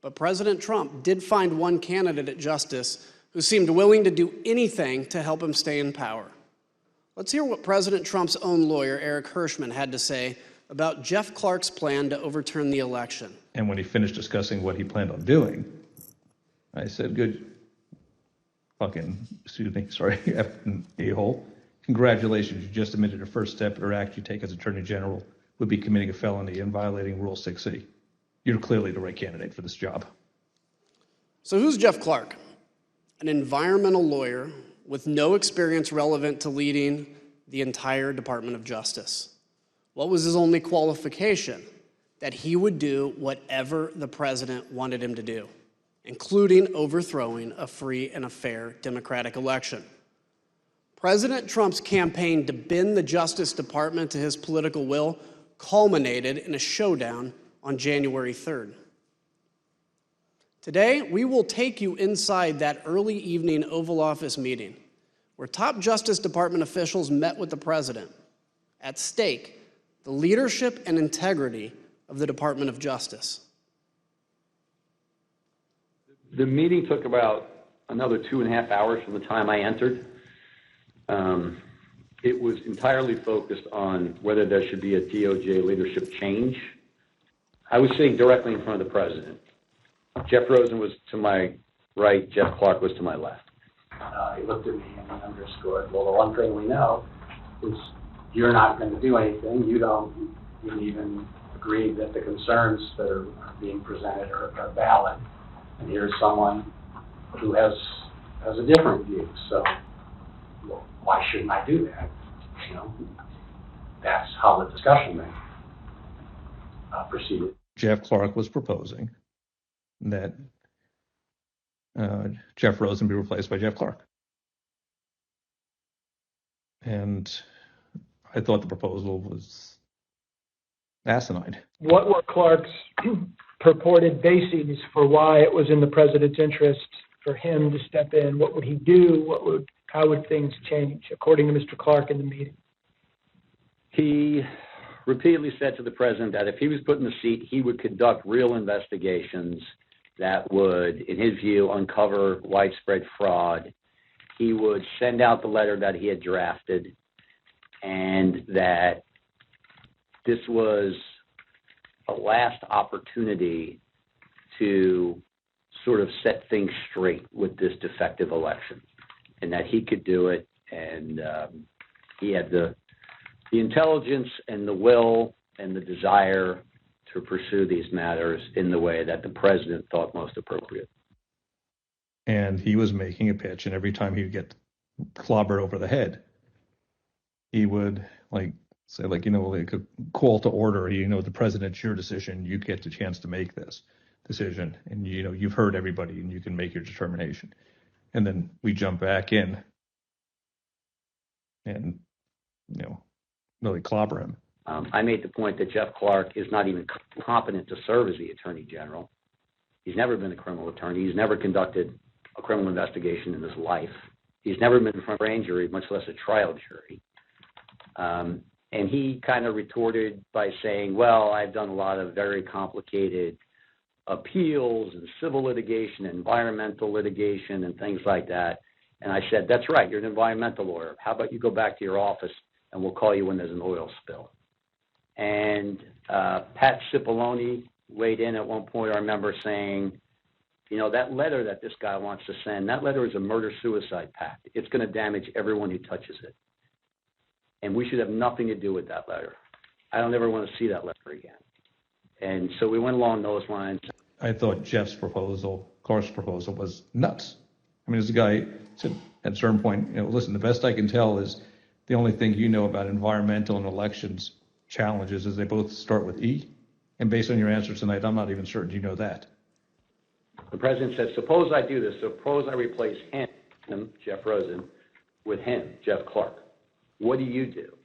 But President Trump did find one candidate at justice who seemed willing to do anything to help him stay in power. Let's hear what President Trump's own lawyer, Eric Hirschman, had to say about Jeff Clark's plan to overturn the election. And when he finished discussing what he planned on doing, I said, good a-hole. Congratulations, you just admitted a first step or act you take as Attorney General would be committing a felony and violating Rule 6C. You're clearly the right candidate for this job. So who's Jeff Clark? An environmental lawyer with no experience relevant to leading the entire Department of Justice. What was his only qualification? That he would do whatever the president wanted him to do, including overthrowing a free and a fair democratic election. President Trump's campaign to bend the Justice Department to his political will culminated in a showdown on January 3rd. Today, we will take you inside that early evening Oval Office meeting where top Justice Department officials met with the president. At stake, the leadership and integrity of the Department of Justice. The meeting took about another 2.5 hours from the time I entered. It was entirely focused on whether there should be a DOJ leadership change. I was sitting directly in front of the president. Jeff Rosen was to my right, Jeff Clark was to my left. He looked at me and he underscored, well, the one thing we know is you're not going to do anything. You didn't even agree that the concerns that are being presented are valid. And here's someone who has a different view. So why shouldn't I do that? You know, that's how the discussion then proceeded. Jeff Clark was proposing that Jeff Rosen be replaced by Jeff Clark. And I thought the proposal was asinine. What were Clark's purported bases for why it was in the president's interest for him to step in? What would he do? How would things change, according to Mr. Clark in the meeting? He repeatedly said to the president that if he was put in the seat, he would conduct real investigations that would, in his view, uncover widespread fraud. He would send out the letter that he had drafted, and that this was a last opportunity to sort of set things straight with this defective election, and that he could do it, and he had the intelligence and the will and the desire to pursue these matters in the way that the president thought most appropriate. And he was making a pitch, and every time he would get clobbered over the head, he would say a call to order, the president's your decision, you get the chance to make this decision, and you've heard everybody and you can make your determination. And then we jump back in and really clobber him. I made the point that Jeff Clark is not even competent to serve as the Attorney General. He's never been a criminal attorney. He's never conducted a criminal investigation in his life. He's never been in front of a grand jury, much less a trial jury. And he kind of retorted by saying, well, I've done a lot of very complicated appeals and civil litigation, environmental litigation, and things like that. And I said, that's right, you're an environmental lawyer. How about you go back to your office and we'll call you when there's an oil spill. And Pat Cipollone weighed in at one point, I remember saying, that letter that this guy wants to send, that letter is a murder-suicide pact. It's going to damage everyone who touches it. And we should have nothing to do with that letter. I don't ever want to see that letter again. And so we went along those lines. I thought Jeff's proposal, Clark's proposal, was nuts. I mean, as the guy said at a certain point, listen, the best I can tell is the only thing you know about environmental and elections challenges is they both start with E. And based on your answer tonight, I'm not even certain you know that. The president said, suppose I do this. Suppose I replace him, Jeff Rosen, with him, Jeff Clark. What do you do?